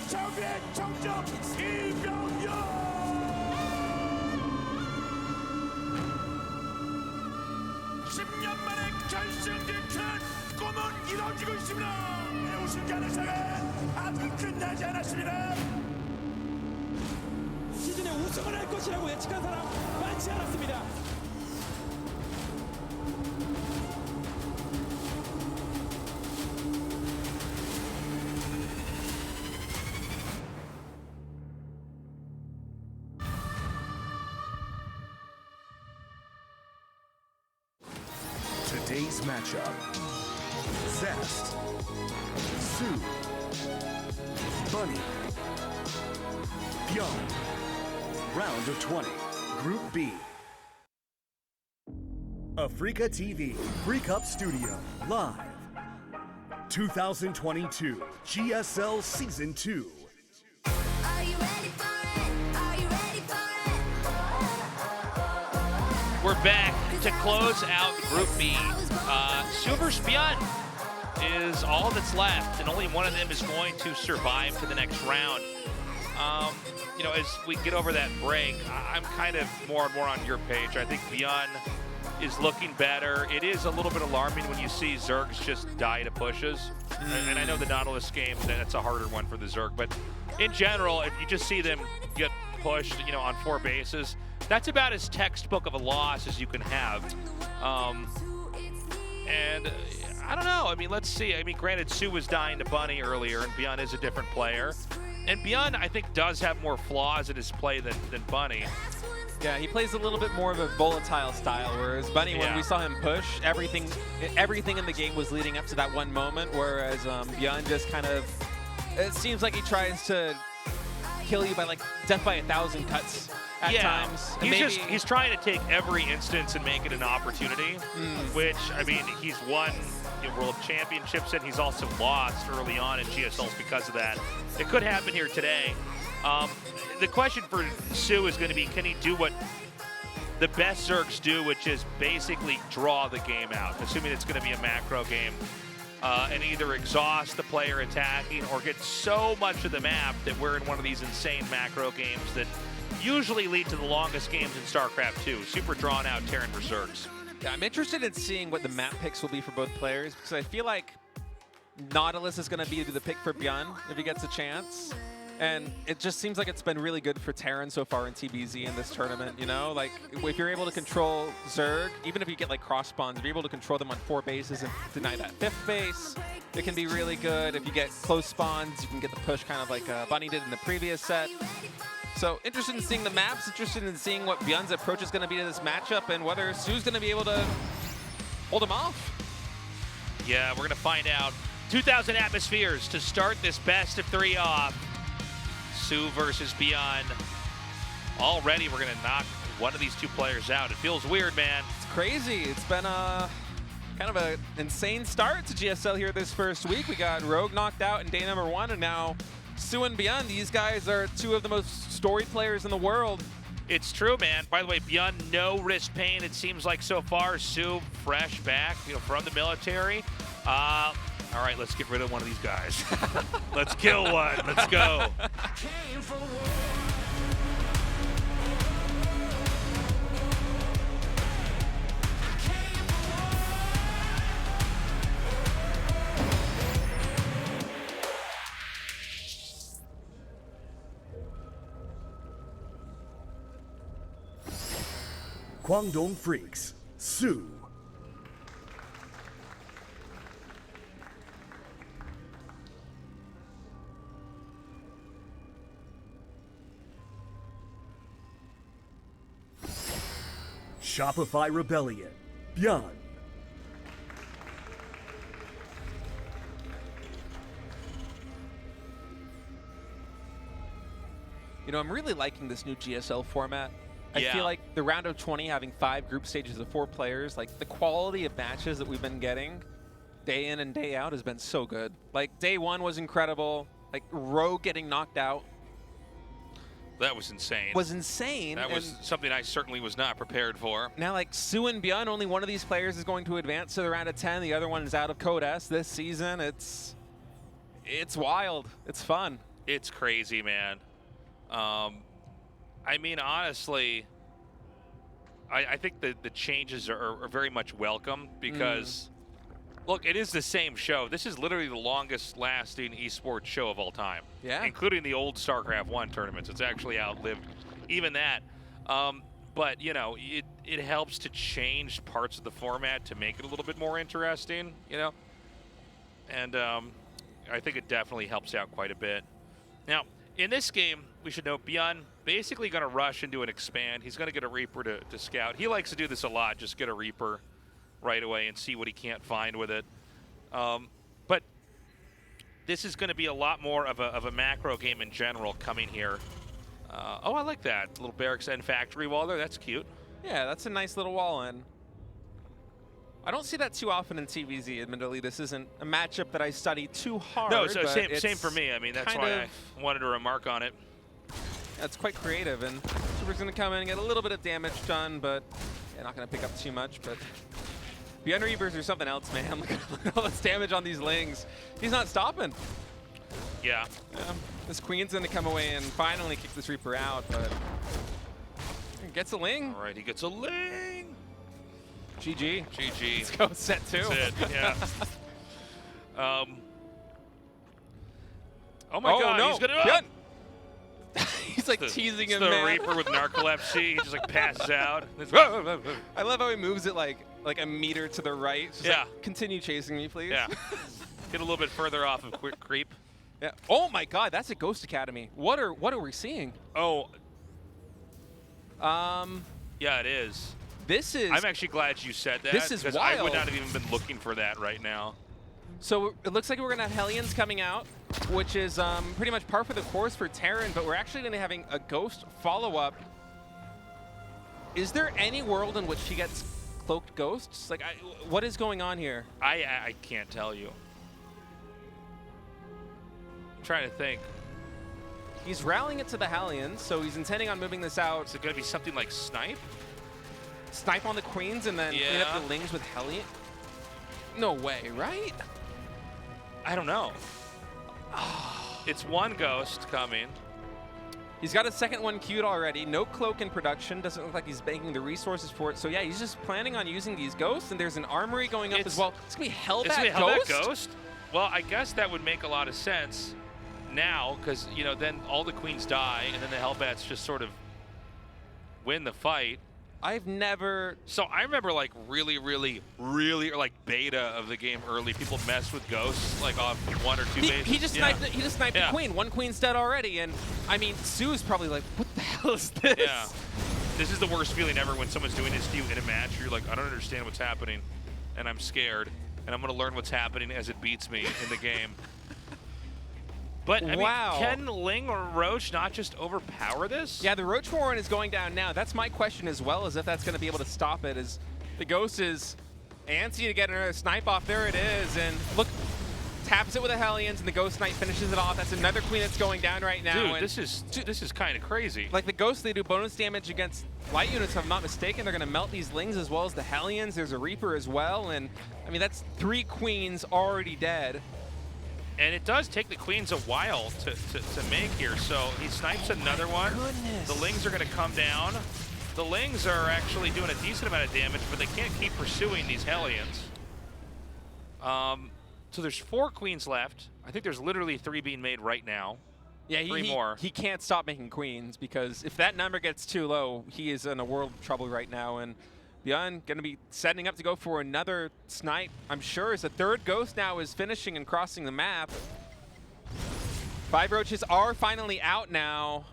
적의 정점 이병렬. 10년 만에 결승 진출은 꿈은 이루어지고 있습니다. 우승자는 아직 끝나지 않았습니다. 시즌에 우승을 할 것이라고 예측한 사람 많지 않았습니다. Today's matchup: Zest, soO, Bunny, ByuN. Round of 20, Group B. Africa TV, Freak Up Studio, live. 2022 GSL Season 2. Are you ready for it? Are you ready for it? We're back to close out Group B. soO vs ByuN is all that's left, and only one of them is going to survive to the next round. You know, as we get over that break, I'm kind of more and more on your page. I think ByuN is looking better. It is a little bit alarming when you see Zergs just die to pushes. And I know the Nautilus game, that's a harder one for the Zerg, but in general, if you just see them get pushed, you know, on 4 bases, that's about as textbook of a loss as you can have. And I don't know. I mean, let's see. I mean, granted, soO was dying to Bunny earlier, and ByuN is a different player. And ByuN, I think, does have more flaws in his play than Bunny. Yeah, he plays a little bit more of a volatile style, whereas Bunny, when we saw him push, everything in the game was leading up to that one moment, whereas ByuN just kind of, it seems like he tries to kill you by like death by 1,000 cuts at times. And he's trying to take every instance and make it an opportunity, which, I mean, he's won World Championships and he's also lost early on in GSLs because of that. It could happen here today. The question for soO is going to be, can he do what the best Zergs do, which is basically draw the game out, assuming it's going to be a macro game, and either exhaust the player attacking or get so much of the map that we're in one of these insane macro games that usually lead to the longest games in StarCraft 2. Super drawn out Terran vs Zergs. Yeah, I'm interested in seeing what the map picks will be for both players, because I feel like Nautilus is going to be the pick for ByuN if he gets a chance. And it just seems like it's been really good for Terran so far in TBZ in this tournament, you know? Like, if you're able to control Zerg, even if you get like cross spawns, if you're able to control them on 4 bases and deny that 5th base, it can be really good. If you get close spawns, you can get the push kind of like Bunny did in the previous set. So interested in seeing the maps, interested in seeing what ByuN's approach is going to be to this matchup and whether soO's going to be able to hold him off. Yeah, we're going to find out. 2,000 atmospheres to start this best of 3 off. soO versus ByuN. Already we're going to knock one of these 2 players out. It feels weird, man. It's crazy. It's been a kind of an insane start to GSL here this first week. We got Rogue knocked out in day number 1, and now soO and ByuN, these guys are 2 of the most storied players in the world. It's true, man. By the way, ByuN, no wrist pain, it seems like so far. soO, fresh back, from the military. All right, let's get rid of one of these guys. Let's kill one. Let's go. Guangdong Freaks, soO. Shopify Rebellion, ByuN. You know, I'm really liking this new GSL format. I Yeah. feel like the round of 20 having 5 group stages of 4 players, like the quality of matches that we've been getting day in and day out has been so good. Like day 1 was incredible. Like Rogue getting knocked out That was insane. was insane. That was something I certainly was not prepared for. Now, like soO and ByuN, only one of these players is going to advance to the round of 10. The other one is out of Code S this season. It's wild. It's fun. It's crazy, man. I mean, honestly, I think the changes are very much welcome because, look, it is the same show. This is literally the longest lasting esports show of all time. Yeah. Including the old StarCraft 1 tournaments. It's actually outlived even that. But, you know, it helps to change parts of the format to make it a little bit more interesting, you know? And I think it definitely helps out quite a bit. Now, in this game, we should note ByuN basically going to rush into an expand. He's going to get a Reaper to scout. He likes to do this a lot, just get a Reaper right away and see what he can't find with it. But this is going to be a lot more of a macro game in general coming here. Oh, I like that. Little barracks and factory wall there. That's cute. Yeah, that's a nice little wall in. I don't see that too often in TVZ, admittedly. This isn't a matchup that I study too hard. No, so same for me. I mean, that's why I wanted to remark on it. Yeah, it's quite creative, and Super's going to come in and get a little bit of damage done, but yeah, not going to pick up too much. But ByuN Reapers are something else, man. Look at all this damage on these Lings. He's not stopping. Yeah. This Queen's going to come away and finally kick this Reaper out, but gets a Ling. All right, he gets a Ling. GG. GG. Let's go set 2. That's it, yeah. Oh my God, no. he's gonna. ByuN. He's like teasing him, the man. Reaper with narcolepsy. He just like passes out. I love how he moves it like a meter to the right. Just Yeah. like, continue chasing me, please. Yeah. Get a little bit further off of quick creep. Yeah. Oh my God, that's a Ghost Academy. What are we seeing? Oh. Yeah, it is. This is. I'm actually glad you said that. This is because wild. I would not have even been looking for that right now. So it looks like we're gonna have Hellions coming out, which is pretty much par for the course for Terran, but we're actually gonna be having a Ghost follow-up. Is there any world in which he gets cloaked ghosts? Like, what is going on here? I can't tell you. I'm trying to think. He's rallying it to the Hellions, so he's intending on moving this out. Is it going to be something like Snipe? Snipe on the Queens and then clean up the Lings with Hellion? No way, right? I don't know. It's one Ghost coming. He's got a second one queued already. No cloak in production. Doesn't look like he's banking the resources for it. So yeah, he's just planning on using these ghosts, and there's an armory going up as well. It's gonna be Hellbat Ghost? Well, I guess that would make a lot of sense now, because you know then all the Queens die, and then the Hellbats just sort of win the fight. I've never. So I remember like really like beta of the game early. People messed with ghosts like off 1 or 2 bases. He just sniped. He just sniped the Queen. One Queen's dead already, and I mean, soO's probably like, "What the hell is this?" Yeah. This is the worst feeling ever when someone's doing this to you in a match. You're like, I don't understand what's happening, and I'm scared, and I'm gonna learn what's happening as it beats me in the game. But, I mean, can Ling or Roach not just overpower this? Yeah, the Roach Warren is going down now. That's my question as well, as if that's going to be able to stop it, as the Ghost is antsy to get another snipe off. There it is, and look, taps it with the Hellions, and the Ghost Knight finishes it off. That's another Queen that's going down right now. Dude, this is kind of crazy. Like the Ghosts, they do bonus damage against light units, if I'm not mistaken. They're going to melt these Lings as well as the Hellions. There's a Reaper as well, and I mean, that's 3 Queens already dead. And it does take the Queens a while to make here, so he snipes another one. Goodness. The Lings are going to come down. The Lings are actually doing a decent amount of damage, but they can't keep pursuing these Hellions. So there's 4 Queens left. I think there's literally 3 being made right now. Yeah, 3 more. He can't stop making Queens, because if that number gets too low, he is in a world of trouble right now. And ByuN going to be setting up to go for another snipe, I'm sure, as the 3rd Ghost now is finishing and crossing the map. 5 Roaches are finally out now.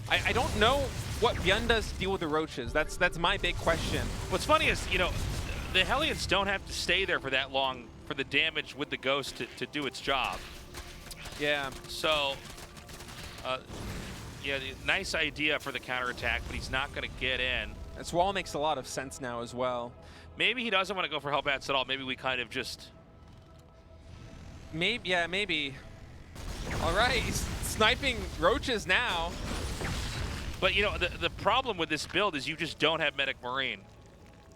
I don't know what ByuN does to deal with the Roaches. That's my big question. What's funny is, you know, the Hellions don't have to stay there for that long for the damage with the Ghost to do its job. Yeah. So, yeah, nice idea for the counterattack, but he's not going to get in. This wall makes a lot of sense now as well. Maybe he doesn't want to go for Hellbats at all. Maybe we kind of just... Maybe, yeah, maybe. All right, he's sniping Roaches now. But, you know, the problem with this build is you just don't have Medic Marine.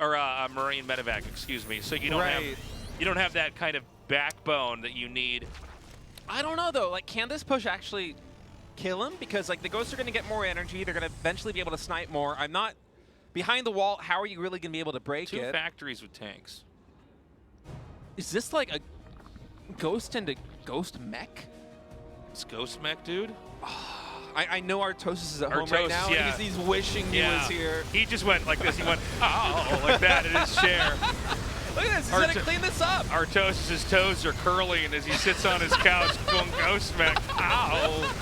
Or Marine Medevac, excuse me. So you don't have that kind of backbone that you need I don't know though. Like, can this push actually kill him? Because like the ghosts are going to get more energy. They're going to eventually be able to snipe more. I'm not behind the wall. How are you really going to be able to break it? Two factories with tanks. Is this like a ghost into ghost mech? It's ghost mech, dude. I know Artosis is at home right now. Yeah. And he's wishing he was here. He just went like this. He went, oh, like that in his chair. Look at this. He's going to clean this up. Artosis' toes are curling as he sits on his couch going ghost mech. Ow.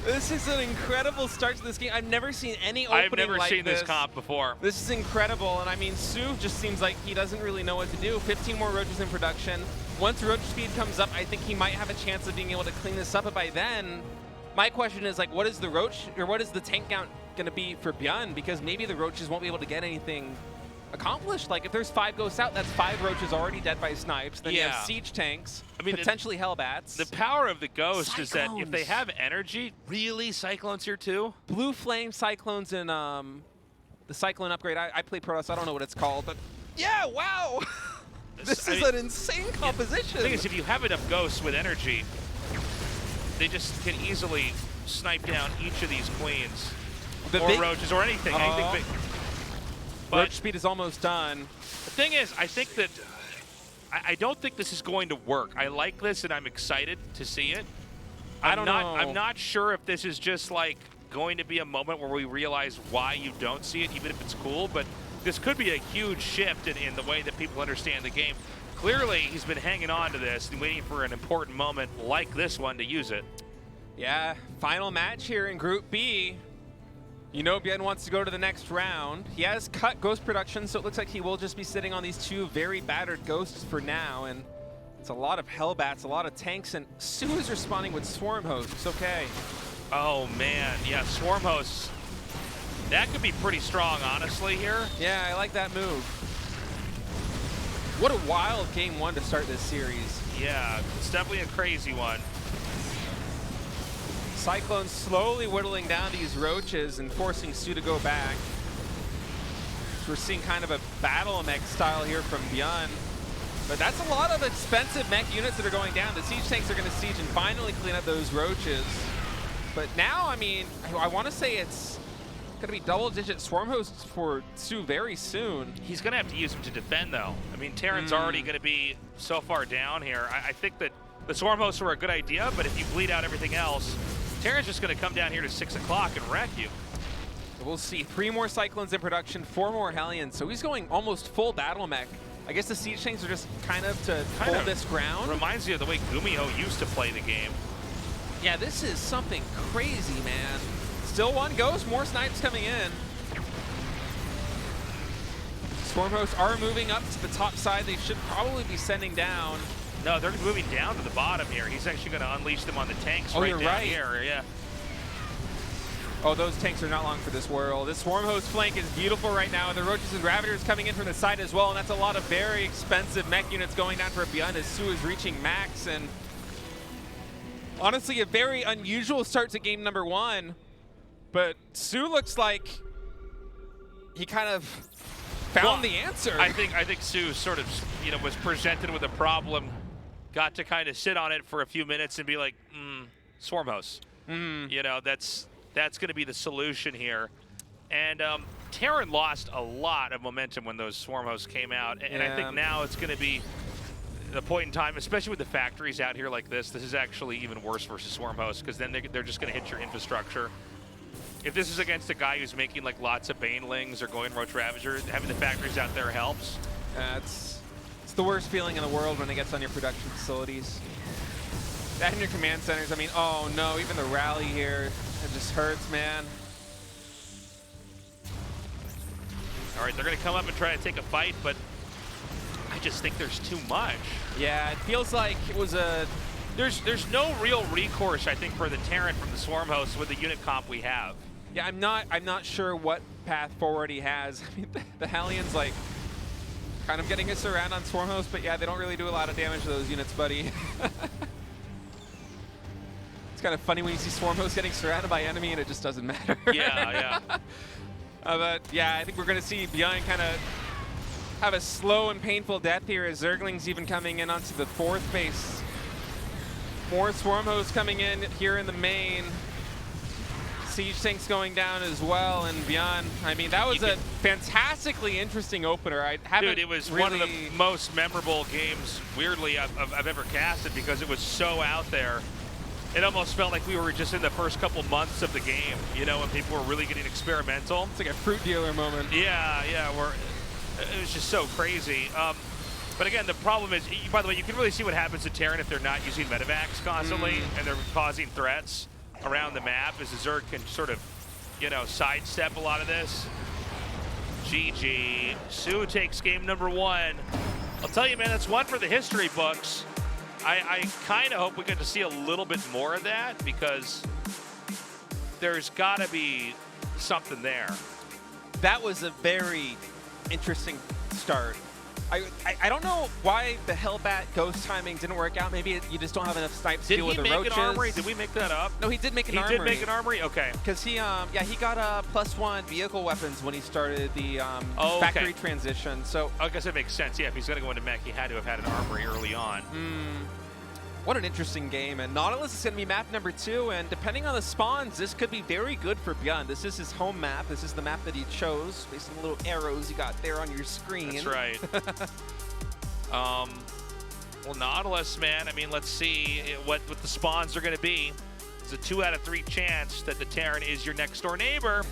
This is an incredible start to this game. I've never seen any opening I've never like seen this comp before. This is incredible, and I mean, soO just seems like he doesn't really know what to do. 15 more roaches in production. Once roach speed comes up, I think he might have a chance of being able to clean this up, but by then, my question is, like, what is the roach, or what is the tank count going to be for ByuN? Because maybe the roaches won't be able to get anything accomplished. Like, if there's 5 ghosts out, that's 5 roaches already dead by snipes. Then you have siege tanks, I mean, potentially Hellbats. The power of the ghost is that if they have energy, really, Cyclones here too? Blue Flame Cyclones in the Cyclone upgrade. I play Protoss, I don't know what it's called, but yeah, wow! This is an insane composition. The thing is, if you have enough ghosts with energy, they just can easily snipe down each of these queens, or roaches, or anything big. But roach speed is almost done. The thing is, I think that I don't think this is going to work. I like this, and I'm excited to see it. I don't know. I'm not sure if this is just like going to be a moment where we realize why you don't see it, even if it's cool. But this could be a huge shift in the way that people understand the game. Clearly, he's been hanging on to this and waiting for an important moment like this one to use it. Yeah, final match here in Group B. You know ByuN wants to go to the next round. He has cut ghost production, so it looks like he will just be sitting on these 2 very battered ghosts for now. And it's a lot of Hellbats, a lot of tanks, and soO is responding with Swarm Hosts. Okay. Oh, man. Yeah, Swarm Hosts. That could be pretty strong, honestly, here. Yeah, I like that move. What a wild game 1 to start this series. Yeah, it's definitely a crazy one. Cyclone slowly whittling down these roaches and forcing soO to go back. So we're seeing kind of a battle mech style here from ByuN. But that's a lot of expensive mech units that are going down. The siege tanks are going to siege and finally clean up those roaches. But now, I mean, I want to say it's going to be double-digit swarm hosts for soO very soon. He's going to have to use them to defend, though. I mean, Terran's already going to be so far down here. I think that the swarm hosts were a good idea, but if you bleed out everything else, Terran's just going to come down here to 6 o'clock and wreck you. We'll see 3 more Cyclones in production, 4 more Hellions. So he's going almost full battle mech. I guess the siege tanks are just kind of to hold this ground. Reminds you of the way Gumiho used to play the game. Yeah, this is something crazy, man. Still 1 ghost, more snipes coming in. Swarm hosts are moving up to the top side. They should probably be sending down. No, they're moving down to the bottom here. He's actually going to unleash them on the tanks right down here. Yeah. Oh, those tanks are not long for this world. This Swarm Host flank is beautiful right now. The Roaches and Ravagers coming in from the side as well, and that's a lot of very expensive mech units going down for ByuN as soO is reaching max. And honestly, a very unusual start to game number 1. But soO looks like he kind of found the answer. I think soO sort of, was presented with a problem, got to kind of sit on it for a few minutes and be like, Swarm Hosts. That's going to be the solution here. And Terran lost a lot of momentum when those Swarm Hosts came out. And I think now it's going to be the point in time, especially with the factories out here like this is actually even worse versus Swarm Hosts, because then they're just going to hit your infrastructure. If this is against a guy who's making like lots of Banelings or going Roach Ravager, having the factories out there helps. It's the worst feeling in the world when it gets on your production facilities. That in your command centers, I mean, oh no, even the rally here, it just hurts, man. All right, they're going to come up and try to take a fight, but I just think there's too much. Yeah, it feels like it was a... There's no real recourse, I think, for the Terran from the Swarm Hosts with the unit comp we have. Yeah, I'm not sure what path forward he has. I mean, the Hellions, like, kind of getting us around on Swarm Hosts, but yeah, they don't really do a lot of damage to those units, buddy. It's kind of funny when you see Swarm Hosts getting surrounded by enemy and it just doesn't matter. Yeah. But yeah, I think we're going to see ByuN kind of have a slow and painful death here as Zergling's even coming in onto the 4th base. More Swarm Hosts coming in here in the main. Siege tanks going down as well, and ByuN. I mean, that was a fantastically interesting opener. I haven't Dude, it was really... one of the most memorable games, weirdly, I've ever casted because it was so out there. It almost felt like we were just in the first couple months of the game, you know, when people were really getting experimental. It's like a fruit dealer moment. Yeah, it was just so crazy. But again, the problem is, by the way, you can really see what happens to Terran if they're not using medevacs constantly and they're causing threats around the map, as the Zerg can sort of, you know, sidestep a lot of this. GG. soO takes game number 1. I'll tell you, man, that's one for the history books. I kind of hope we get to see a little bit more of that, because there's got to be something there. That was a very interesting start. I don't know why the Hellbat ghost timing didn't work out. Maybe you just don't have enough snipes to deal with the roaches. Did he make an armory? Did we make that up? No, he did make an armory. He did make an armory? Okay. Because he got +1 vehicle weapons when he started the factory transition. So I guess it makes sense. Yeah, if he's going to go into mech, he had to have had an armory early on. What an interesting game. And Nautilus is going to be map number 2. And depending on the spawns, this could be very good for ByuN. This is his home map. This is the map that he chose based on the little arrows you got there on your screen. That's right. Well, Nautilus, man, I mean, let's see what the spawns are going to be. It's a 2 out of 3 chance that the Terran is your next door neighbor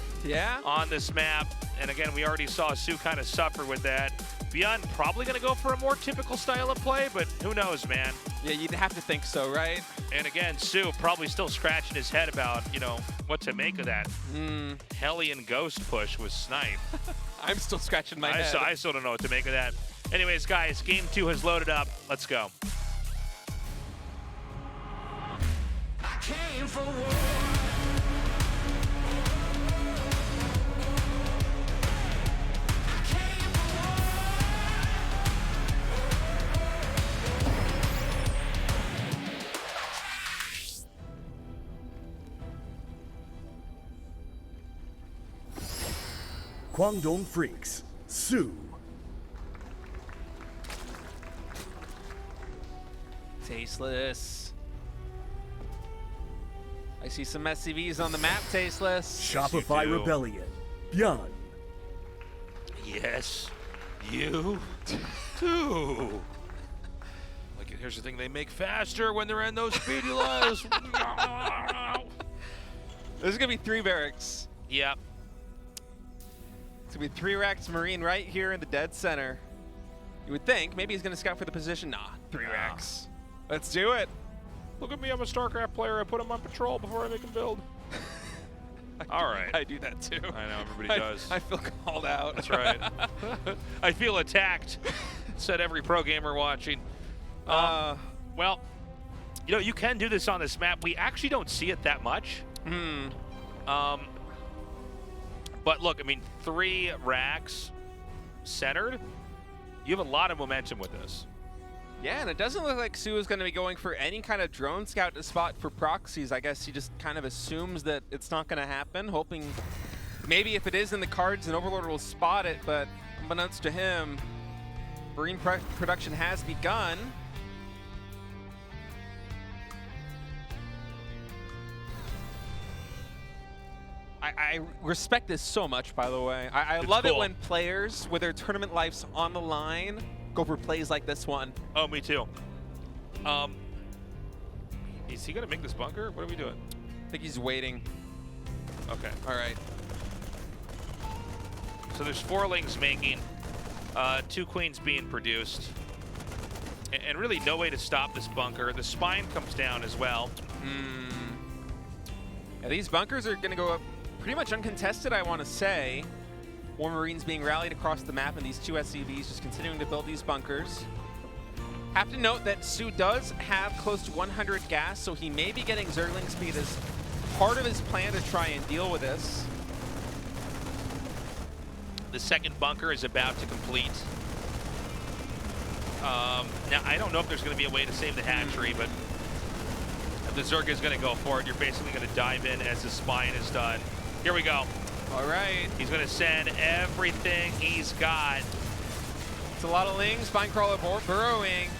on this map. And again, we already saw soO kind of suffer with that. ByuN probably going to go for a more typical style of play, but who knows, man. Yeah, you'd have to think so, right? And again, soO probably still scratching his head about, you know, what to make of that Hellion Ghost push with Snipe. I'm still scratching my head. I still don't know what to make of that. Anyways, guys, game 2 has loaded up. Let's go. I came for war. Guangdong Freaks, soO. Tasteless. I see some SCVs on the map, Tasteless. Shopify Rebellion, ByuN. Yes, you too. Like, here's the thing, they make faster when they're in those speedy lives. There's gonna be 3 barracks. Yep. It's gonna be 3 racks Marine right here in the dead center. You would think maybe he's gonna scout for the position. Nah, 3 racks. Let's do it. Look at me, I'm a StarCraft player. I put him on patrol before I make him build. All right. I do that too. I know, everybody does. I feel called out. That's right. I feel attacked, said every pro gamer watching. Well, you know, you can do this on this map. We actually don't see it that much. But look, I mean, 3 racks centered. You have a lot of momentum with this. Yeah, and it doesn't look like soO is going to be going for any kind of drone scout to spot for proxies. I guess he just kind of assumes that it's not going to happen, hoping maybe if it is in the cards, an Overlord will spot it, but unbeknownst to him, Marine production has begun. I respect this so much, by the way. I love it when players, with their tournament lives on the line, go for plays like this one. Oh, me too. Is he going to make this bunker? What are we doing? I think he's waiting. Okay. All right. So there's 4 lings making, 2 queens being produced, and really no way to stop this bunker. The spine comes down as well. Yeah, these bunkers are going to go up pretty much uncontested, I want to say. 4 Marines being rallied across the map, and these 2 SCVs just continuing to build these bunkers. Have to note that soO does have close to 100 gas, so he may be getting Zergling speed as part of his plan to try and deal with this. The second bunker is about to complete. Now, I don't know if there's going to be a way to save the hatchery, but if the Zerg is going to go for it, you're basically going to dive in as the spine is done. Here we go. All right. He's going to send everything he's got. It's a lot of lings. Spine crawler burrowing.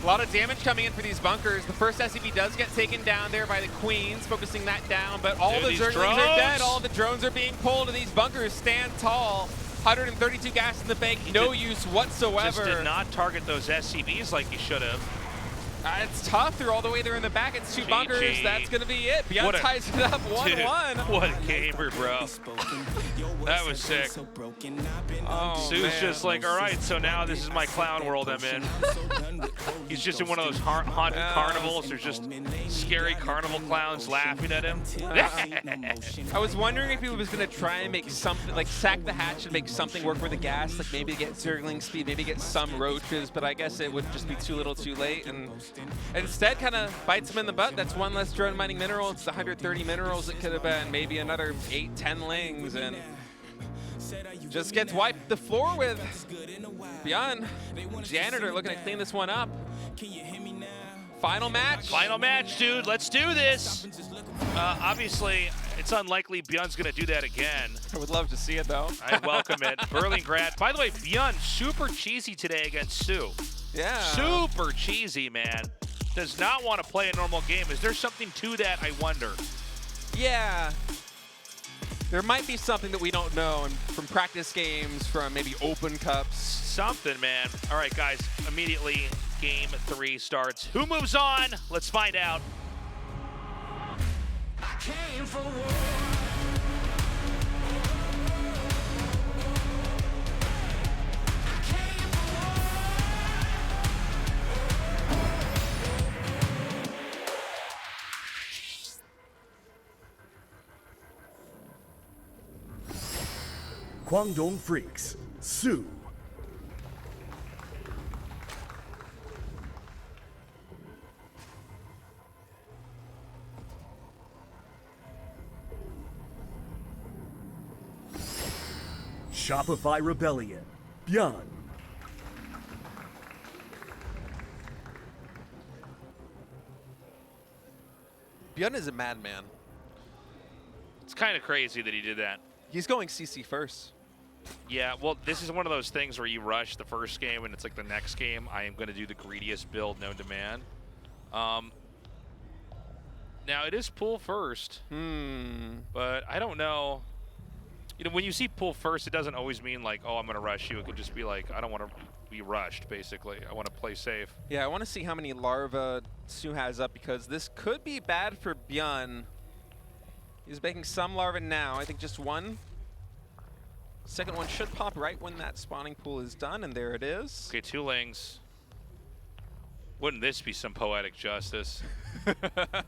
A lot of damage coming in for these bunkers. The first SCV does get taken down there by the Queens, focusing that down, but all the Zerglings are dead. All the drones are being pulled, and these bunkers stand tall. 132 gas in the bank, no use whatsoever. Just did not target those SCVs like he should have. It's tough. They're all the way there in the back. It's two bunkers. That's going to be it. ByuN ties it up 1-1. What a gamer, bro. That was sick. Oh, Su's man. just like, all right, so now this is my clown world I'm in. He's just in one of those haunted carnivals. There's just scary carnival clowns laughing at him. I was wondering if he was going to try and make something, like sack the hatch and make something work for the gas, like maybe get Zergling speed, maybe get some roaches, but I guess it would just be too little too late. And instead kind of bites him in the butt. That's one less drone mining mineral. It's 130 minerals. It could have been maybe another 8, 10 lings, and just gets wiped the floor with. ByuN, Janitor looking to clean this one up. Final match. Final match, dude. Let's do this. Obviously, it's unlikely ByuN's going to do that again. I would love to see it, though. I welcome it. Berlingrad. By the way, ByuN, super cheesy today against soO. Yeah. Super cheesy, man. Does not want to play a normal game. Is there something to that, I wonder? Yeah. There might be something that we don't know from practice games, from maybe open cups. Something, man. All right, guys. Immediately, game 3 starts. Who moves on? Let's find out. I came for war. Guangdong Freaks, soO. Shopify Rebellion, ByuN. ByuN is a madman. It's kind of crazy that he did that. He's going CC first. Yeah, well, this is one of those things where you rush the first game and it's like the next game, I am going to do the greediest build known to man. Now, it is pull first, but I don't know. You know, when you see pull first, it doesn't always mean like, oh, I'm going to rush you. It could just be like, I don't want to be rushed, basically. I want to play safe. Yeah, I want to see how many larva soO has up, because this could be bad for ByuN. He's making some larva now. I think just one. Second one should pop right when that spawning pool is done, and there it is. Okay, 2 lings. Wouldn't this be some poetic justice? You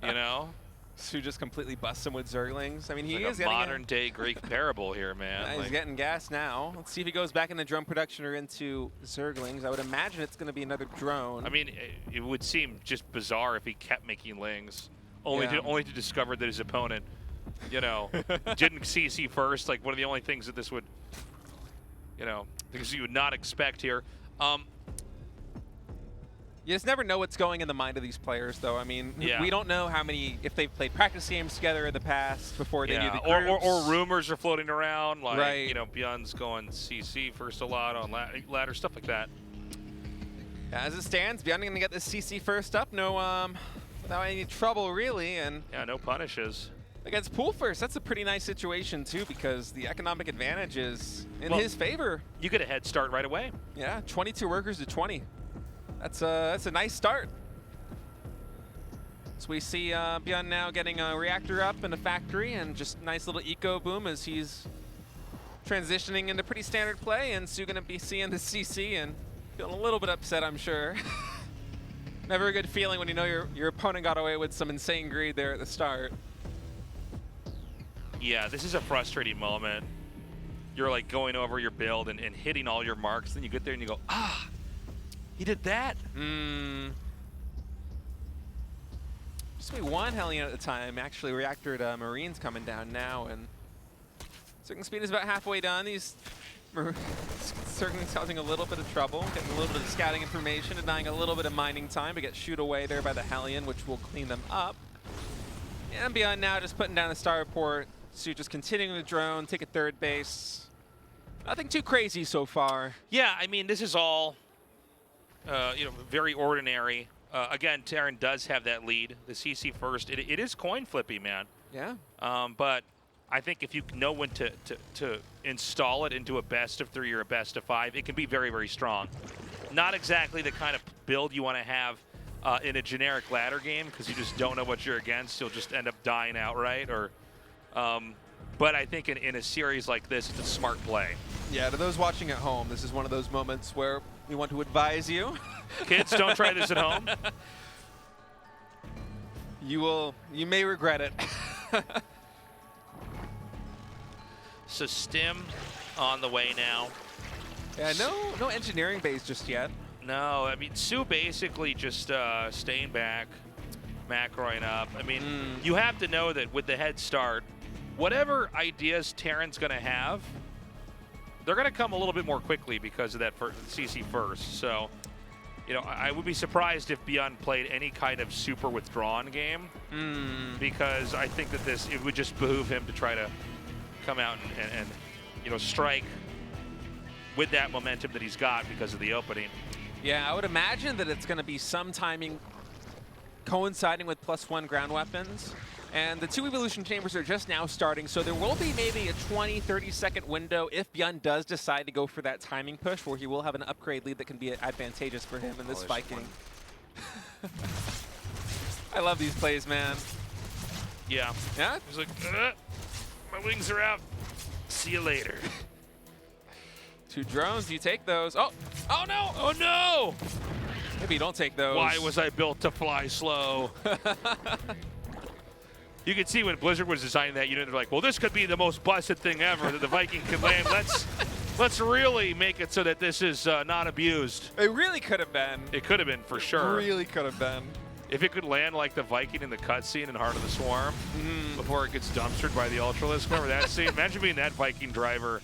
know? soO just completely busts him with Zerglings. I mean, he like is a getting modern-day Greek parable here, man. He's Like, getting gas now. Let's see if he goes back into drone production or into Zerglings. I would imagine it's going to be another drone. I mean, it would seem just bizarre if he kept making lings, only Yeah. to discover that his opponent, you know, didn't CC first. Like one of the only things that this would, you know, things you would not expect here. You just never know what's going in the mind of these players, though. I mean, Yeah. we don't know how many, if they've played practice games together in the past before they knew the or groups. rumors are floating around, like, Right. you know, ByuN's going CC first a lot on ladder, stuff like that. As it stands, ByuN going to get this CC first up. No, without any trouble, really. And Yeah, no punishes. against pool first, that's a pretty nice situation, too, because the economic advantage is in Well, his favor. You get a head start right away. Yeah, 22 workers to 20. That's a nice start. So we see ByuN now getting a reactor up in the factory, and just nice little eco boom as he's transitioning into pretty standard play, and soO going to be seeing the CC and feeling a little bit upset, I'm sure. Never a good feeling when you know your opponent got away with some insane greed there at the start. Yeah, this is a frustrating moment. You're like going over your build and hitting all your marks, then you get there and you go, ah, he did that. Just be one Hellion at the time. Actually, reactor to Marines coming down now, and circling speed is about halfway done. These certainly causing a little bit of trouble, getting a little bit of scouting information, denying a little bit of mining time, but get shoot away there by the Hellion, which will clean them up. And ByuN now just putting down the star report. soO just continuing the drone, take a third base. Nothing too crazy so far. Yeah, I mean, this is all very ordinary. Again, Terran does have that lead. The CC first. It is coin flippy, man. Yeah. But I think if you know when to install it into a best of 3 or a best of 5, it can be very, very strong. Not exactly the kind of build you want to have in a generic ladder game, because you just don't know what you're against. You'll just end up dying outright. But I think in a series like this, it's a smart play. Yeah, to those watching at home, this is one of those moments where we want to advise you. Kids, don't try this at home. You may regret it. So Stim on the way now. Yeah, no engineering base just yet. No, I mean, soO basically just staying back, macroing up. I mean, you have to know that with the head start, whatever ideas Terran's going to have, they're going to come a little bit more quickly because of that CC first. So, I would be surprised if ByuN played any kind of super withdrawn game, because I think that it would just behoove him to try to come out and strike with that momentum that he's got because of the opening. Yeah, I would imagine that it's going to be some timing coinciding with +1 ground weapons. And the 2 evolution chambers are just now starting, so there will be maybe a 20-30 second window if ByuN does decide to go for that timing push, where he will have an upgrade lead that can be advantageous for him in this Viking. I love these plays, man. Yeah. Yeah? He's like, my wings are out. See you later. 2 drones, you take those. Oh no! Oh no! Maybe you don't take those. Why was I built to fly slow? You could see when Blizzard was designing that unit, they're like, well, this could be the most busted thing ever that the Viking can land. Let's really make it so that this is not abused. It really could have been. It could have been, for sure. It really could have been. If it could land like the Viking in the cutscene in Heart of the Swarm before it gets dumpstered by the Ultralisk. Remember that scene? Imagine being that Viking driver.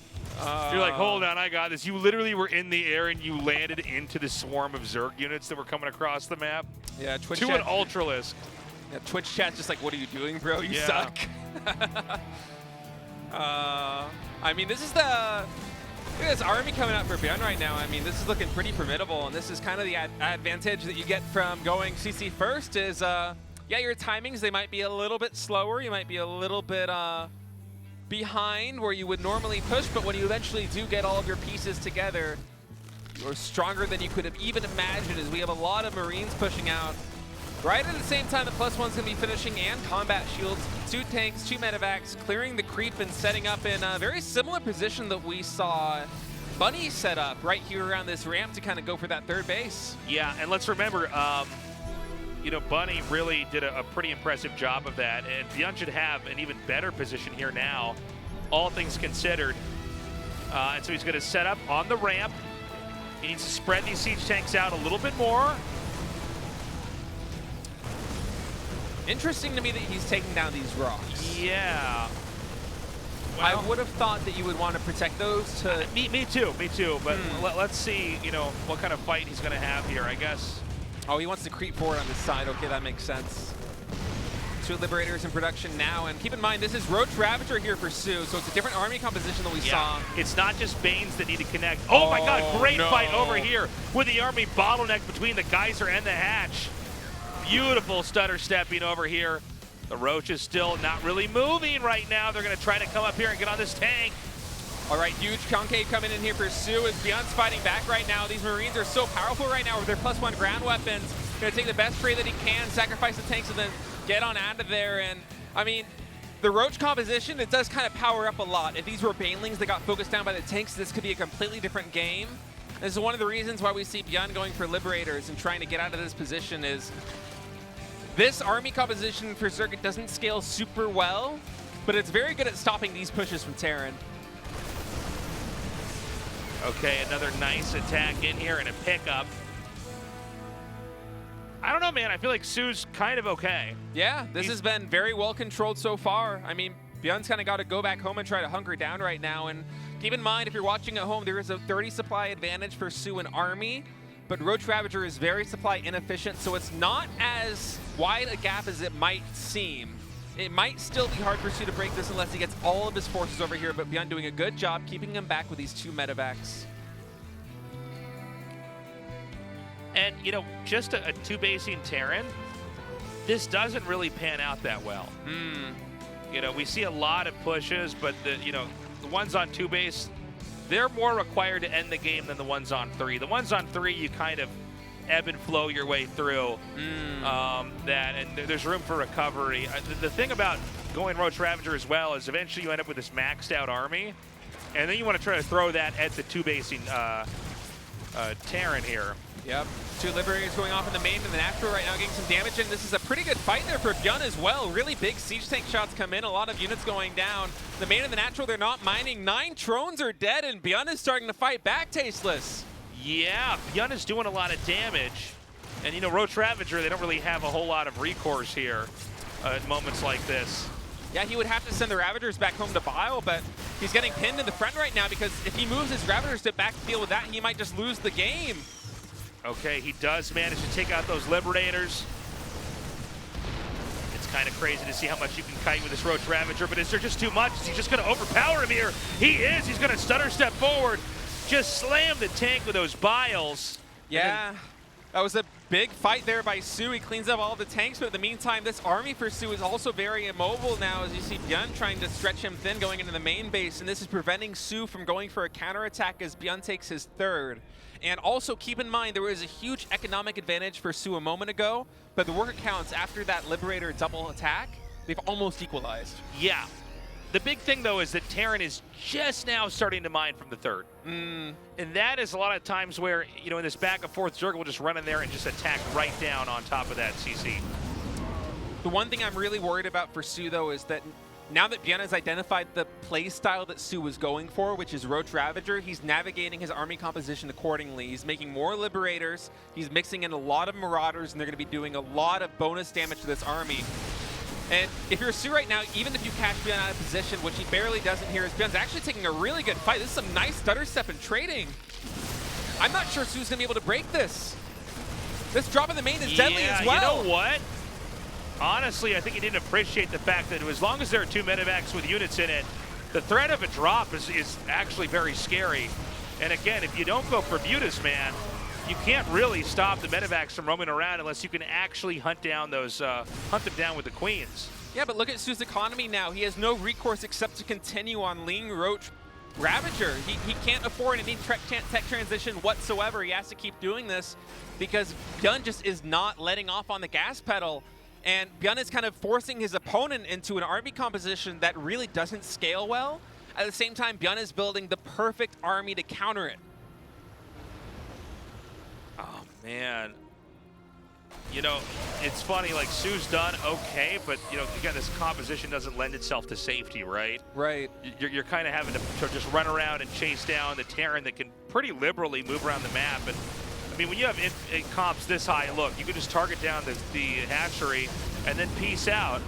You're like, hold on, I got this. You literally were in the air and you landed into the swarm of Zerg units that were coming across the map. Yeah, Twitch to chat. an Ultralisk. Yeah, Twitch chat's just like, what are you doing, bro? You Yeah. suck. I mean, this is look at this army coming out for ByuN right now. I mean, this is looking pretty formidable, and this is kind of the advantage that you get from going CC first is, yeah, your timings, they might be a little bit slower. You might be a little bit behind where you would normally push, but when you eventually do get all of your pieces together, you're stronger than you could have even imagined, as we have a lot of Marines pushing out. Right at the same time, the +1's going to be finishing, and combat shields, 2 tanks, 2 medevacs, clearing the creep and setting up in a very similar position that we saw Bunny set up right here around this ramp to kind of go for that 3rd base. Yeah, and let's remember, Bunny really did a pretty impressive job of that, and ByuN should have an even better position here now, all things considered. And so he's going to set up on the ramp. He needs to spread these siege tanks out a little bit more. Interesting to me that he's taking down these rocks. Yeah. Well, I would have thought that you would want to protect those to... Me too, but let's see, what kind of fight he's going to have here, I guess. Oh, he wants to creep forward on this side. Okay, that makes sense. 2 Liberators in production now, and keep in mind, this is Roach Ravager here for soO, so it's a different army composition than we saw. It's not just Banes that need to connect. Oh my god, great fight over here with the army bottleneck between the Geyser and the Hatch. Beautiful stutter stepping over here. The Roach is still not really moving right now. They're going to try to come up here and get on this tank. All right, huge concave coming in here for soO as ByuN's fighting back right now. These Marines are so powerful right now with their +1 ground weapons. Going to take the best trade that he can, sacrifice the tanks, and then get on out of there. And, I mean, the Roach composition, it does kind of power up a lot. If these were Banelings that got focused down by the tanks, this could be a completely different game. This is one of the reasons why we see ByuN going for Liberators and trying to get out of this position is this army composition for Circuit doesn't scale super well, but it's very good at stopping these pushes from Terran. Okay, another nice attack in here and a pickup. I don't know, man. I feel like soO's kind of okay. Yeah, this has been very well controlled so far. I mean, ByuN's kind of got to go back home and try to hunker down right now. And keep in mind, if you're watching at home, there is a 30 supply advantage for soO and Army, but Roach Ravager is very supply inefficient, so it's not as wide a gap as it might seem. It might still be hard for soO to break this unless he gets all of his forces over here, but ByuN doing a good job keeping him back with these 2 medevacs. And, you know, just a two-basing Terran, this doesn't really pan out that well. You know, we see a lot of pushes, but the ones on two base, they're more required to end the game than the ones on three. The ones on three, you kind of ebb and flow your way through that, and there's room for recovery. The thing about going Roach Ravager as well is eventually you end up with this maxed out army, and then you want to try to throw that at the two-basing Terran here. Yep. 2 Liberators going off in the main and the natural right now, getting some damage in. This is a pretty good fight there for ByuN as well. Really big siege tank shots come in, a lot of units going down. The main and the natural, they're not mining. 9 Trones are dead, and ByuN is starting to fight back, Tasteless. Yeah, ByuN is doing a lot of damage. And, you know, Roach Ravager, they don't really have a whole lot of recourse here at moments like this. Yeah, he would have to send the Ravagers back home to ByuN, but he's getting pinned in the front right now because if he moves his Ravagers to back to deal with that, he might just lose the game. Okay, he does manage to take out those Liberators. It's kind of crazy to see how much you can kite with this Roach Ravager, but is there just too much? Is he just going to overpower him here? He is. He's going to stutter step forward. Just slam the tank with those biles. Yeah, that was a big fight there by soO. He cleans up all the tanks, but in the meantime, this army for soO is also very immobile now, as you see ByuN trying to stretch him thin going into the main base, and this is preventing soO from going for a counterattack as ByuN takes his 3rd. And also keep in mind, there was a huge economic advantage for soO a moment ago, but the worker counts after that Liberator double attack, they've almost equalized. Yeah. The big thing, though, is that Terran is just now starting to mine from the 3rd. And that is a lot of times where, you know, in this back and forth, Zerg will just run in there and just attack right down on top of that CC. The one thing I'm really worried about for soO, though, is that now that ByuN has identified the play style that soO was going for, which is Roach Ravager, he's navigating his army composition accordingly. He's making more Liberators, he's mixing in a lot of Marauders, and they're going to be doing a lot of bonus damage to this army. And if you're soO right now, even if you catch ByuN out of position, which he barely doesn't here, is ByuN's actually taking a really good fight. This is some nice stutter step and trading. I'm not sure soO's going to be able to break this. This drop in the main is deadly as well. You know what? Honestly, I think he didn't appreciate the fact that as long as there are 2 medevacs with units in it, the threat of a drop is actually very scary. And again, if you don't go for Butis, man, you can't really stop the medevacs from roaming around unless you can actually hunt down those, hunt them down with the queens. Yeah, but look at soO's economy now. He has no recourse except to continue on lean Roach Ravager. He can't afford any tech transition whatsoever. He has to keep doing this because ByuN just is not letting off on the gas pedal. And ByuN is kind of forcing his opponent into an army composition that really doesn't scale well. At the same time, ByuN is building the perfect army to counter it. Oh, man. You know, it's funny, like, soO's done okay, but, you know, again, this composition doesn't lend itself to safety, right? Right. You're kind of having to just run around and chase down the Terran that can pretty liberally move around the map. And I mean, when you have comps this high, look, you can just target down the hatchery and then peace out.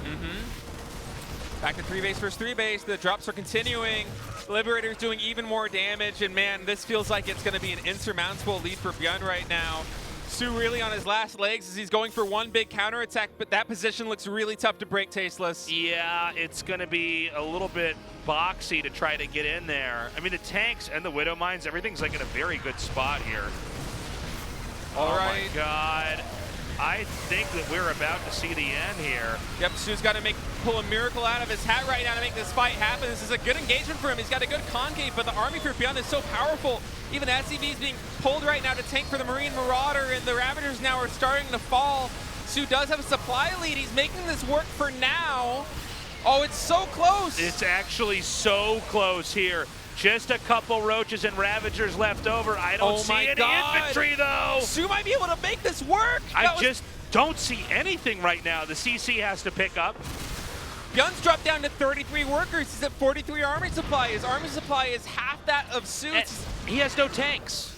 Back to 3 base versus 3 base. The drops are continuing. Liberator's doing even more damage, and man, this feels like it's going to be an insurmountable lead for ByuN right now. soO really on his last legs as he's going for one big counterattack, but that position looks really tough to break, Tasteless. Yeah, it's going to be a little bit boxy to try to get in there. I mean, the tanks and the Widow Mines, everything's like in a very good spot here. All right. Oh my God. I think that we're about to see the end here. Yep, soO's got to pull a miracle out of his hat right now to make this fight happen. This is a good engagement for him. He's got a good concave, but the army for ByuN is so powerful. Even SCV's being pulled right now to tank for the Marine Marauder, and the Ravagers now are starting to fall. soO does have a supply lead. He's making this work for now. Oh, it's so close. It's actually so close here. Just a couple Roaches and Ravagers left over. I don't see any infantry, though. soO might be able to make this work. I just don't see anything right now. The CC has to pick up. ByuN's dropped down to 33 workers. He's at 43 army supply. His army supply is half that of soO's. He has no tanks.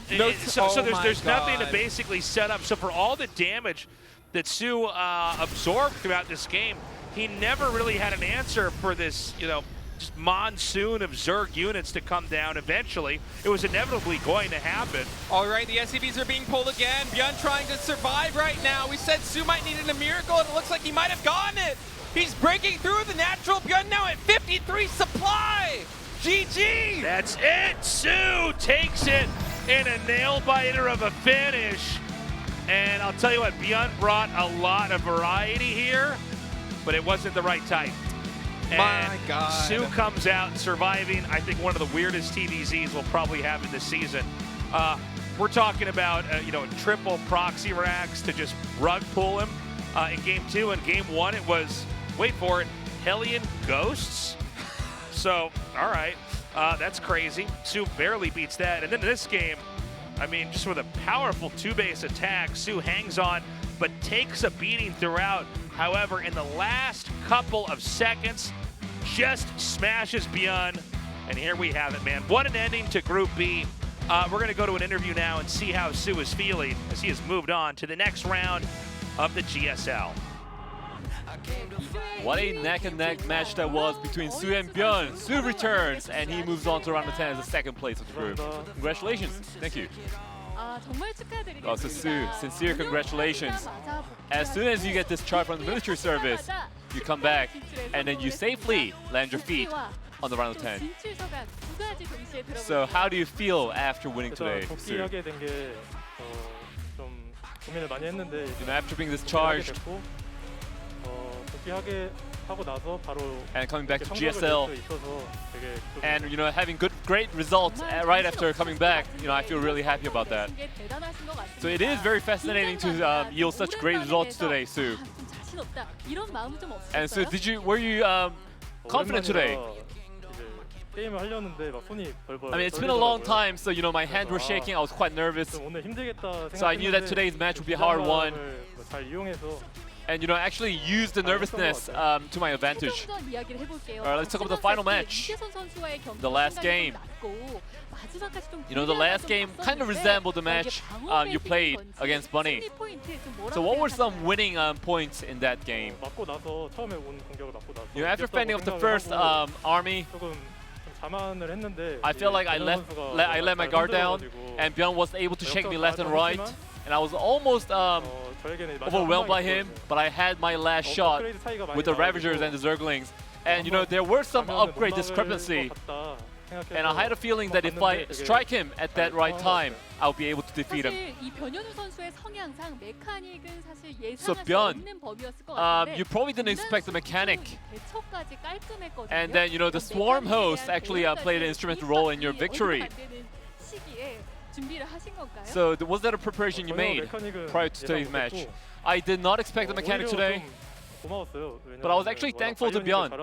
So there's nothing to basically set up. So for all the damage that soO absorbed throughout this game, he never really had an answer for this, you know, just monsoon of Zerg units to come down eventually. It was inevitably going to happen. All right, the SCVs are being pulled again. ByuN trying to survive right now. We said soO might need a miracle, and it looks like he might have gotten it. He's breaking through the natural. ByuN now at 53 supply. GG. That's it. soO takes it in a nail-biter of a finish. And I'll tell you what, ByuN brought a lot of variety here, but it wasn't the right type. And My God. soO comes out surviving, I think, one of the weirdest TVZs we'll probably have in this season. We're talking about, triple proxy racks to just rug pull him in Game 2. In Game 1, it was, wait for it, Hellion Ghosts. So, all right, that's crazy. soO barely beats that. And then in this game, I mean, just with a powerful two-base attack, soO hangs on, but takes a beating throughout. However, in the last couple of seconds, just smashes ByuN. And here we have it, man. What an ending to Group B. We're going to go to an interview now and see how soO is feeling as he has moved on to the next round of the GSL. What a neck-and-neck match that was between soO and ByuN. soO returns, and he moves on to round of 10 as the second place of the group. Congratulations. Thank you. So soO, sincere congratulations. As soon as you get this chart from the military service, you come back, and then you safely land your feet on the round of 10. So how do you feel after winning today, soO? After being discharged and coming back to GSL, and having great results right after coming back, I feel really happy about that. So it is very fascinating to yield such great results today, soO. And so were you confident today? I mean, it's been a long time, so my hands were shaking. I was quite nervous. So I knew that today's match would be a hard one. And actually use the nervousness to my advantage. Alright, let's talk about the final match. The last game. The last game kind of resembled the match you played against Bunny. So what were some winning points in that game? After fending off the first army, I felt like I let my guard down, and ByuN was able to shake me left and right, and I was almost overwhelmed by him, but I had my last shot with the Ravagers and the Zerglings, and there were some upgrade discrepancy, and I had a feeling that if I strike him at that right time, I'll be able to defeat him. So ByuN, you probably didn't expect the mechanic. And then, the Swarm host actually played an instrumental role in your victory. So was that a preparation you made prior to today's match? I did not expect the mechanic today, but I was actually thankful to ByuN.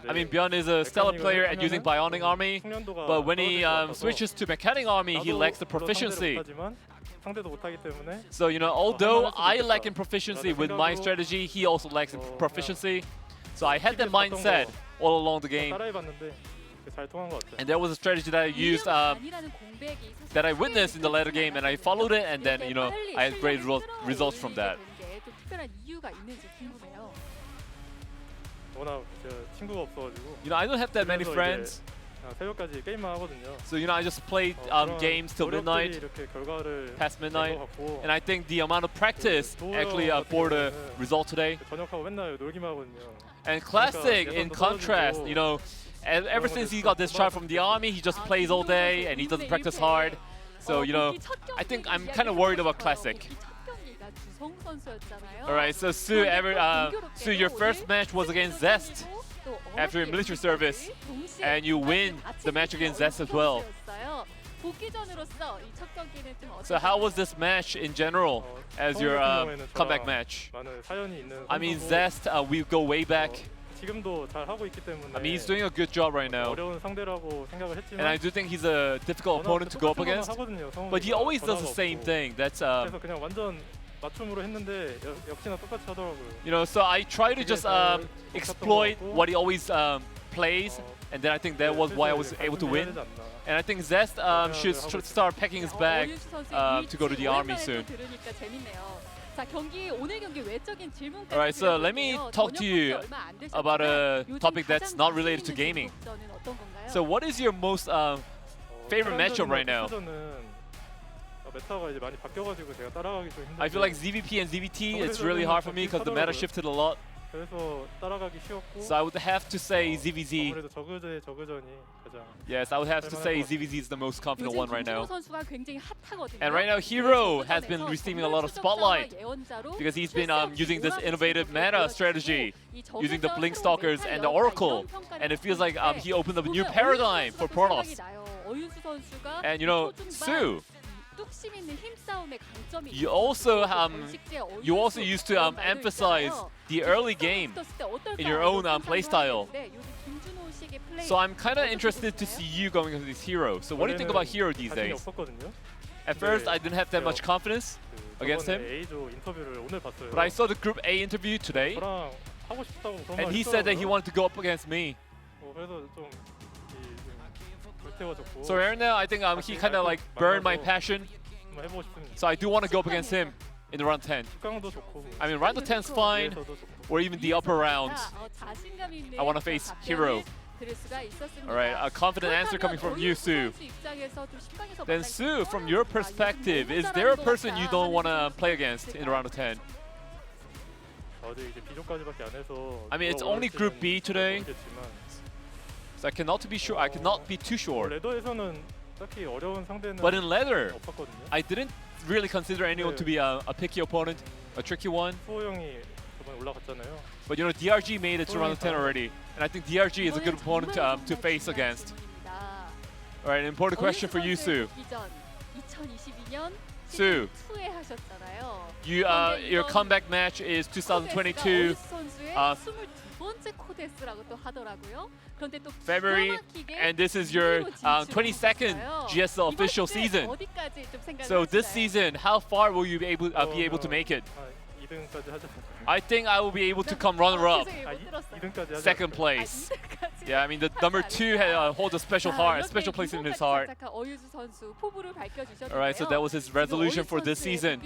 I mean, ByuN is a stellar player at using Bionic Army, but when he switches to Mechanic Army, he lacks the proficiency. So, although I lack in proficiency with my strategy, he also lacks in proficiency. So I had that mindset all along the game. And there was a strategy that I used, that I witnessed in the later game, and I followed it, and then, I had great results from that. I don't have that many friends. So, I just played games till midnight, past midnight, and I think the amount of practice actually bore the result today. And Classic, in contrast, ever since he got discharged from the army, he just plays all day and he doesn't practice hard. So, I think I'm kind of worried about Classic. Alright, so soO, your first match was against Zest after your military service, and you win the match against Zest as well. So how was this match in general as your comeback match? I mean, Zest, we go way back. I mean, he's doing a good job right now. And I do think he's a difficult opponent to go up against. But he always does the same thing. That's so I try to just exploit what he always plays, and then I think that was why I was able to win. And I think Zest should start packing his bag to go to the army soon. Alright, so let me talk to you about a topic that's not related to gaming. So what is your most favorite matchup right now? I feel like ZVP and ZVT, it's really hard for me because the meta shifted a lot. 그래서 따라가기 쉬웠고 So I would have to say ZVZ. 아무래도 저그전이 가장 Yes, I would have to say ZVZ is the most confident one right now. 선수가 굉장히 핫하거든요. And right now, Hero has been receiving a lot of spotlight because he's been using this innovative meta strategy, using the Blink Stalkers and the Oracle, and it feels like he opened up a new paradigm for Protoss. And you know, soO, you also used to emphasize the early game in your own playstyle. So I'm kind of interested to see you going into this Hero. So what do you think about Hero these days? At first, I didn't have that much confidence against him, A조 인터뷰를 오늘 봤어요. but I saw the Group A interview today, 저랑 하고 싶다고 그런 and 말 he said that he 했더라고요. wanted to go up against me. 그래서 좀 불태워졌고 So right now, I think he kind of like burned my passion. 한번 해보고 싶습니다. So I do want to go up against him in the round 10. 10강도 좋고 I mean, round 10's fine, 위에서도 좋고. or even the upper rounds. I want to face Hero. All right, a confident answer coming from you, soO. Then soO, from your perspective, is there a person you don't want to play against in round of 10? 어제 이제 B조까지밖에 안 해서 I mean, it's only Group B today, so I cannot be sure. I cannot be too sure. 레더에서는 딱히 어려운 상대는 But in Leather, 없었거든요. I didn't really consider anyone to be a picky opponent, a tricky one. 소호 형이 저번에 올라갔잖아요. But you know, DRG made it to round of 10 already, and I think DRG is a good opponent to face against. All right, an important question for you, soO. soO, your comeback match is 2022 February, and this is your 22nd GSL official season. So this season, how far will you be able to make it? 2등까지 하자. I think I will be able to come runner-up, 2등까지 하자. second place. Yeah, I mean the number 2 holds a special place in his heart. All right, so that was his resolution for this season.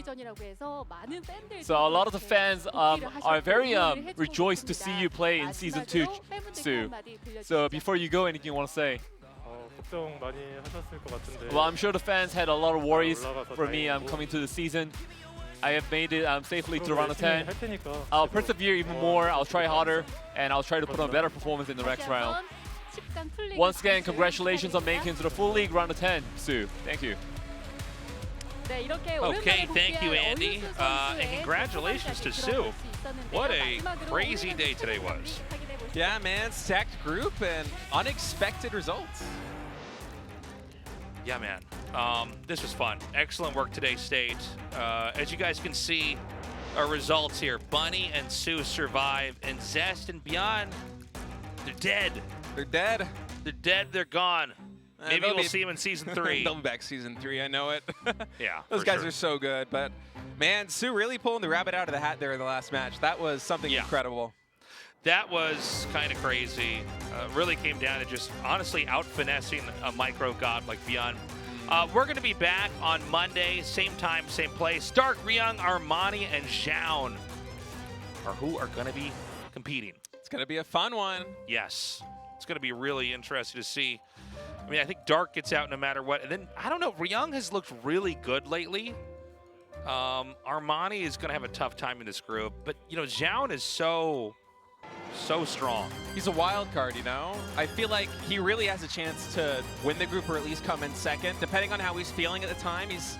So a lot of the fans are very rejoiced to see you play in season 2, soO. So before you go, anything you want to say? 걱정 많이 하셨을 것 같은데. Well, I'm sure the fans had a lot of worries for me coming to the season. I have made it safely to round of 10. I'll persevere even more, I'll try harder, and I'll try to put on a better performance in the next round. Once again, congratulations on making it to the full league round of 10, soO. Thank you. Okay, thank you, Andy. And congratulations to soO. What a crazy day today was. Yeah, man, stacked group and unexpected results. Yeah, man. This was fun. Excellent work today, State. As you guys can see, our results here. Bunny and soO survive, and Zest and ByuN, they're dead. They're dead. They're dead, they're gone. Maybe we'll see them in season 3. They'll be back season 3, I know it. Yeah, Those for guys sure. are so good, but man, soO really pulling the rabbit out of the hat there in the last match. That was something incredible. That was kind of crazy. Really came down to just honestly out-finessing a micro god like ByuN. We're going to be back on Monday, same time, same place. Dark, Ryung, Armani, and GSL are who are going to be competing. It's going to be a fun one. Yes. It's going to be really interesting to see. I mean, I think Dark gets out no matter what. And then, I don't know, Ryung has looked really good lately. Armani is going to have a tough time in this group. But, you know, GSL is so strong. He's a wild card, you know? I feel like he really has a chance to win the group or at least come in second. Depending on how he's feeling at the time, he's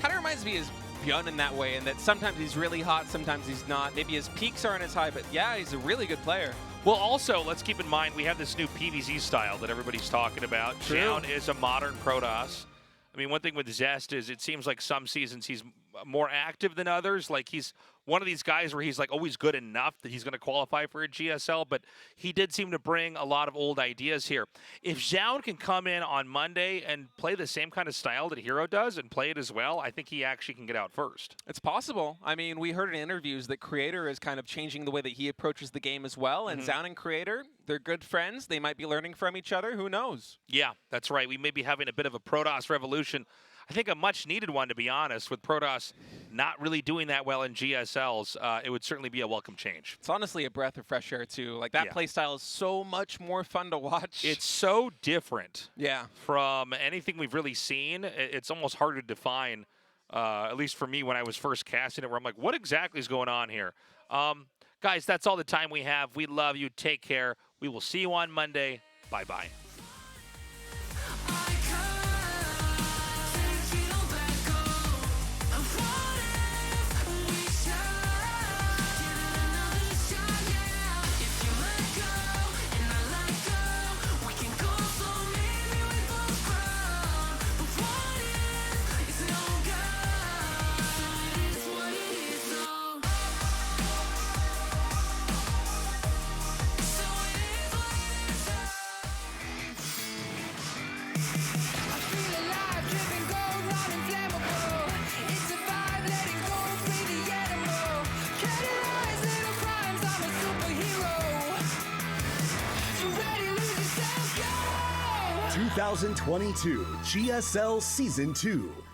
kind of reminds me of ByuN in that way, and that sometimes he's really hot, sometimes he's not. Maybe his peaks aren't as high, but yeah, he's a really good player. Well, also, let's keep in mind we have this new PvZ style that everybody's talking about. GSL is a modern Protoss. I mean, one thing with Zest is it seems like some seasons he's more active than others. Like he's one of these guys where he's like always good enough that he's going to qualify for a GSL, but he did seem to bring a lot of old ideas here. If GSL can come in on Monday and play the same kind of style that Hero does and play it as well, I think he actually can get out first. It's possible. I mean, we heard in interviews that Creator is kind of changing the way that he approaches the game as well, and GSL and Creator, they're good friends. They might be learning from each other. Who knows? Yeah, that's right. We may be having a bit of a Protoss revolution. I think a much-needed one, to be honest, with Protoss not really doing that well in GSLs. It would certainly be a welcome change. It's honestly a breath of fresh air, too. Like, that play style is so much more fun to watch. It's so different from anything we've really seen. It's almost hard to define, at least for me when I was first casting it, where I'm like, what exactly is going on here? Guys, that's all the time we have. We love you. Take care. We will see you on Monday. Bye-bye. Go! 2022 GSL Season 2.